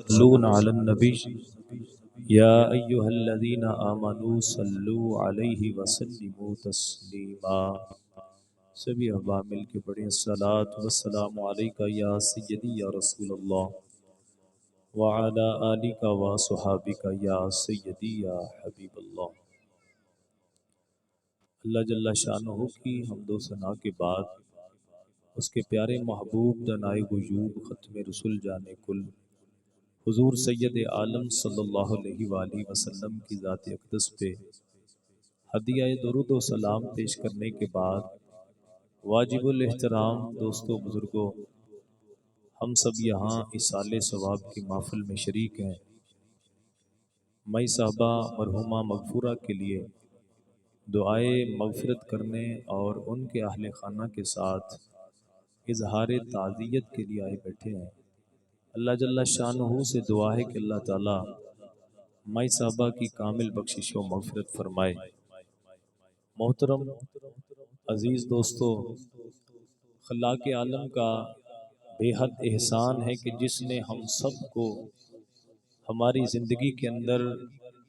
يصلون على النبي يا أيها الذين آمنوا صلوا عليه وسلموا تسلیما۔ سبھی احباب مل کے پڑھیں الصلاۃ والسلام علیک یا سیدی یا رسول اللہ وعلی آلک وصحابک یا سیدی یا حبیب اللہ۔ اللہ جل شانہ کی حمد و ثنا کے بعد اس کے پیارے محبوب دانائے غیوب ختم رسول جانے کل حضور سید عالم صلی اللہ علیہ وآلہ وسلم کی ذات اقدس پہ ہدیہ درود و سلام پیش کرنے کے بعد واجب الاحترام دوستو بزرگوں، ہم سب یہاں اصال ثواب کی محفل میں شریک ہیں۔ مائی صاحبہ مرحومہ مغفورہ کے لیے دعائے مغفرت کرنے اور ان کے اہل خانہ کے ساتھ اظہار تعزیت کے لیے آئے بیٹھے ہیں۔ اللہ جل شانہ سے دعا ہے کہ اللہ تعالی مائی صاحبہ کی کامل بخشش و مغفرت فرمائے۔ محترم عزیز دوستو، خلاق عالم کا بے حد احسان ہے کہ جس نے ہم سب کو ہماری زندگی کے اندر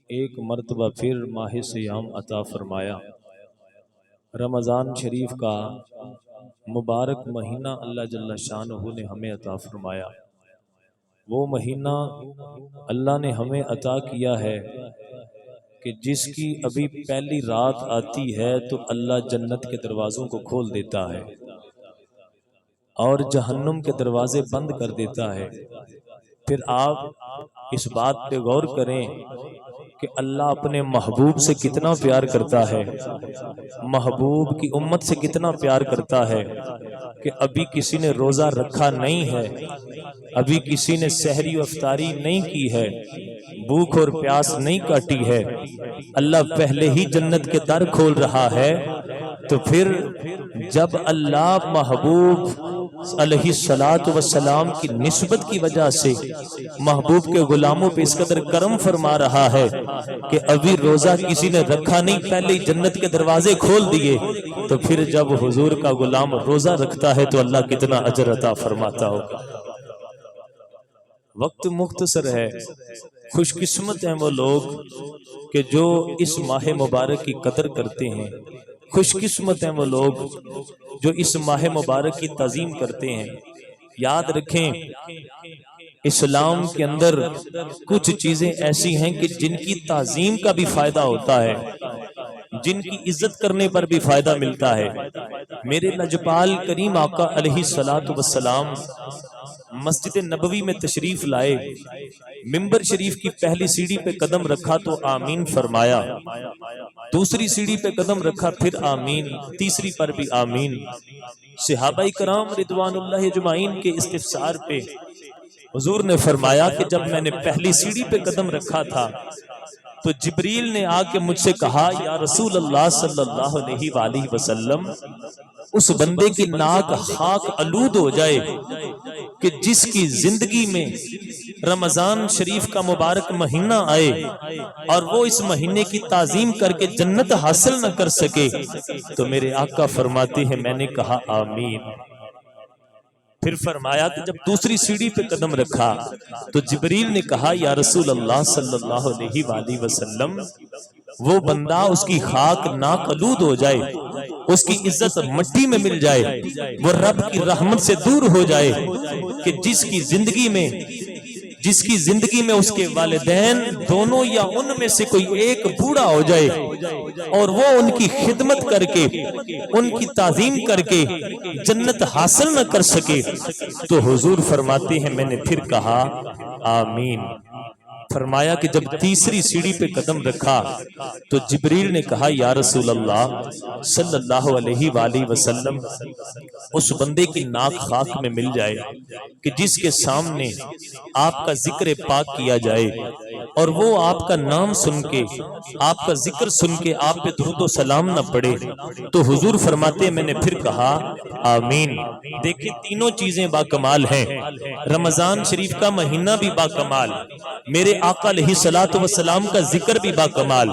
ایک مرتبہ پھر ماہ صیام عطا فرمایا۔ رمضان شریف کا مبارک مہینہ اللہ جل شانہ نے ہمیں عطا فرمایا۔ وہ مہینہ اللہ نے ہمیں عطا کیا ہے کہ جس کی ابھی پہلی رات آتی ہے تو اللہ جنت کے دروازوں کو کھول دیتا ہے اور جہنم کے دروازے بند کر دیتا ہے۔ پھر آپ اس بات پہ غور کریں کہ اللہ اپنے محبوب سے کتنا پیار کرتا ہے، محبوب کی امت سے کتنا پیار کرتا ہے کہ ابھی کسی نے روزہ رکھا نہیں ہے، ابھی کسی نے سحری و افطاری نہیں کی ہے، بھوک اور پیاس نہیں کاٹی ہے، اللہ پہلے ہی جنت کے در کھول رہا ہے۔ تو پھر جب اللہ محبوب علیہ السلام کی نسبت کی وجہ سے محبوب کے غلاموں پہ اس قدر کرم فرما رہا ہے کہ ابھی روزہ کسی نے رکھا نہیں، پہلے جنت کے دروازے کھول دیے، تو پھر جب حضور کا غلام روزہ رکھتا ہے تو اللہ کتنا اجر عطا فرماتا ہوگا۔ وقت مختصر ہے، خوش قسمت ہیں وہ لوگ کہ جو اس ماہ مبارک کی قدر کرتے ہیں، خوش قسمت ہیں وہ لوگ جو اس ماہ مبارک کی تعظیم کرتے ہیں۔ یاد رکھیں، اسلام کے اندر کچھ چیزیں ایسی ہیں کہ جن کی تعظیم کا بھی فائدہ ہوتا ہے، جن کی عزت کرنے پر بھی فائدہ ملتا ہے۔ میرے لجپال کریم آقا علیہ السلام مسجد نبوی میں تشریف لائے، منبر شریف کی پہلی سیڑھی پہ قدم رکھا تو آمین فرمایا، دوسری سیڑھی پہ قدم رکھا پھر آمین، تیسری پر بھی آمین۔ صحابہ کرام رضوان اللہ اجمعین کے استفسار پہ حضور نے فرمایا کہ جب میں نے پہلی سیڑھی پہ قدم رکھا تھا تو جبریل نے آ کے مجھ سے کہا، یا رسول اللہ صلی اللہ علیہ وآلہ وسلم، اس بندے کی ناک خاک آلود ہو جائے کہ جس کی زندگی میں رمضان شریف کا مبارک مہینہ آئے اور وہ اس مہینے کی تعظیم کر کے جنت حاصل نہ کر سکے۔ تو میرے آقا فرماتے ہیں میں نے کہا آمین۔ پھر فرمایا کہ جب دوسری سیڑھی پہ قدم رکھا تو جبریل نے کہا، یا رسول اللہ صلی اللہ علیہ وآلہ وسلم، وہ بندہ اس کی خاک ناک آلود ہو جائے، اس کی عزت مٹی میں مل جائے، وہ رب کی رحمت سے دور ہو جائے کہ جس کی زندگی میں اس کے والدین دونوں یا ان میں سے کوئی ایک بوڑھا ہو جائے اور وہ ان کی خدمت کر کے، ان کی تعظیم کر کے جنت حاصل نہ کر سکے۔ تو حضور فرماتے ہیں میں نے پھر کہا آمین۔ فرمایا کہ جب تیسری سیڑھی پہ قدم رکھا تو جبریل نے کہا، یا رسول اللہ صلی اللہ علیہ وآلہ وسلم، اس بندے کی ناک خاک میں مل جائے کہ جس کے سامنے آپ کا ذکر پاک کیا جائے اور وہ آپ کا نام سن کے، آپ کا ذکر سن کے آپ پہ درود و سلام نہ پڑے۔ تو حضور فرماتے ہیں میں نے پھر کہا آمین۔ دیکھیں تینوں چیزیں با کمال ہیں، رمضان شریف کا مہینہ بھی با کمال، میرے آقا علیہ الصلوۃ والسلام کا ذکر بھی با کمال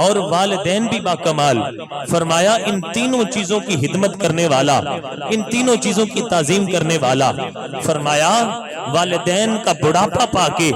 اور والدین بھی با کمال. فرمایا ان تینوں چیزوں کی خدمت کرنے والا، ان تینوں چیزوں کی تعظیم کرنے والا. فرمایا والدین کا بڑھاپا پا کے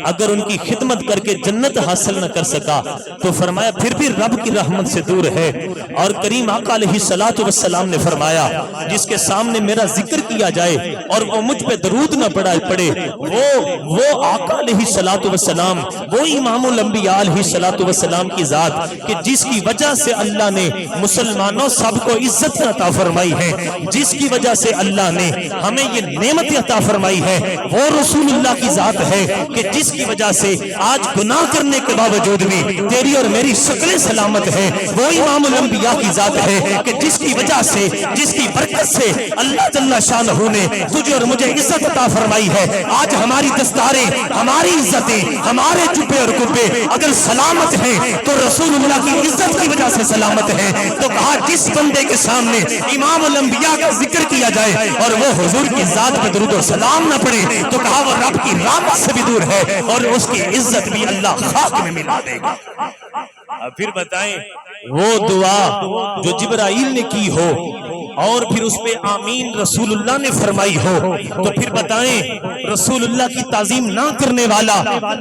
اگر ان کی خدمت کر کے جنت حاصل نہ کر سکا تو فرمایا پھر بھی رب کی رحمت سے دور ہے. اور کریم آقا علیہ الصلوۃ والسلام نے فرمایا جس کے سامنے میرا ذکر کیا جائے اور وہ مجھ پہ درود نہ پڑے وہ آقا علیہ الصلوۃ والسلام، وہ امام الانبیاء علیہ الصلوۃ والسلام کی ذات کہ جس کی وجہ سے اللہ نے مسلمانوں سب کو عزت عطا فرمائی ہے، جس کی وجہ سے اللہ نے ہمیں یہ نعمت عطا فرمائی ہے، وہ رسول اللہ کی ذات ہے کہ جس کی وجہ سے آج گناہ کرنے کے باوجود بھی تیری اور میری شکلیں سلامت ہے. وہ امام الانبیاء کی ذات ہے کہ جس کی وجہ سے، جس کی برکت سے اللہ جل شانہ نے تجھے اور مجھے عزت عطا فرمائی ہے. آج ہماری دستاریں، ہماری عزتیں، ہمارے چپے اور کپے اگر سلامت ہیں تو رسول اللہ کی عزت کی وجہ سے سلامت ہیں. تو کہا جس بندے کے سامنے امام الانبیاء کا ذکر کیا جائے اور وہ حضور کی ذات پہ درود و سلام نہ پڑے تو کہا وہ رب کی رحمت سے بھی دور ہے اور اس کی عزت بھی اللہ خاک میں ملا دے گا. پھر بتائیں وہ دعا جو جبرائیل نے کی ہو اور پھر اس پہ آمین رسول اللہ نے فرمائی ہو تو پھر بتائیں رسول اللہ کی تعظیم نہ کرنے والا،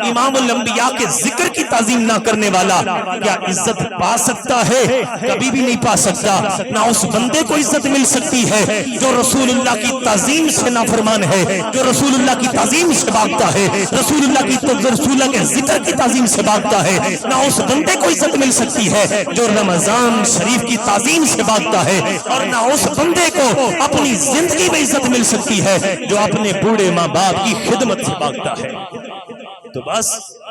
امام الانبیاء کے ذکر کی تعظیم نہ کرنے والا کیا عزت پا سکتا ہے؟ کبھی بھی نہیں پا سکتا. نہ اس بندے کو عزت مل سکتی ہے جو رسول اللہ کی تعظیم سے نافرمان ہے، جو رسول اللہ کی تعظیم سے بھاگتا ہے، رسول اللہ کے ذکر کی تعظیم سے بھاگتا ہے. نہ اس بندے کو عزت مل سکتی ہے جو رمضان شریف کی تعظیم سے بھاگتا ہے، اور نہ اس بندے کو اپنی زندگی میں عزت مل سکتی ہے جو اپنے بوڑھے ماں باپ کی خدمت سے بھاگتا ہے. تو بس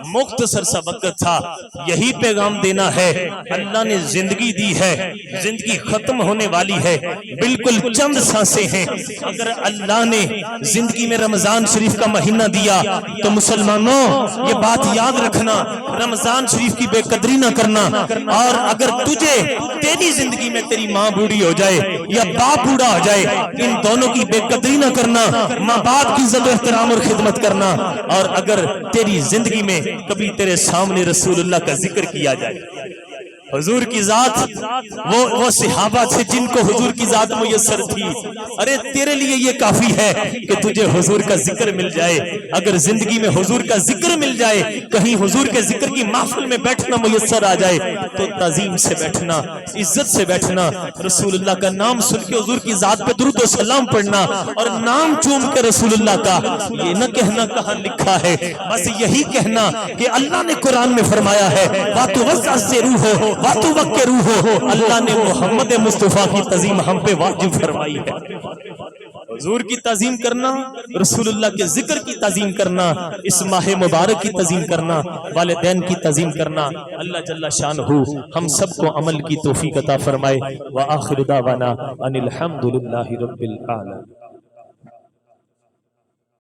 مختصر سا وقت تھا، یہی پیغام دینا ہے. اللہ نے زندگی دی ہے، زندگی ختم ہونے والی ہے، بالکل چند سانسیں ہیں. اگر اللہ نے زندگی میں رمضان شریف کا مہینہ دیا تو مسلمانوں یہ بات یاد رکھنا، رمضان شریف کی بے قدری نہ کرنا. اور اگر تجھے تیری زندگی میں تیری ماں بوڑھی ہو جائے یا باپ بوڑھا ہو جائے، ان دونوں کی بے قدری نہ کرنا، ماں باپ کی عزت و احترام اور خدمت کرنا. اور اگر تیری زندگی میں کبھی تیرے سامنے رسول اللہ کا ذکر کیا جائے، حضور کی ذات، وہ صحابہ تھے جن کو حضور کی ذات میسر تھی، ارے تیرے لیے یہ کافی ہے کہ تجھے حضور کا ذکر مل جائے. اگر زندگی میں حضور کا ذکر مل جائے، کہیں حضور کے ذکر کی محفل میں بیٹھنا میسر آ جائے تو تعظیم سے بیٹھنا، عزت سے بیٹھنا، رسول اللہ کا نام سن کے حضور کی ذات پہ درود و سلام پڑھنا اور نام چوم کے رسول اللہ کا. یہ نہ کہنا کہاں لکھا ہے، بس یہی کہنا کہ اللہ نے قرآن میں فرمایا ہے اللہ نے محمد مصطفیٰ کی تعظیم ہم پہ واجب فرمائی ہے. حضور کی تعظیم کرنا، رسول اللہ کے ذکر کی تعظیم کرنا، اس ماہ مبارک کی تعظیم کرنا، والدین کی تعظیم کرنا. اللہ جل شانہ ہم سب کو عمل کی توفیق عطا فرمائے. وآخر دعوانا ان الحمد للہ رب العالمین.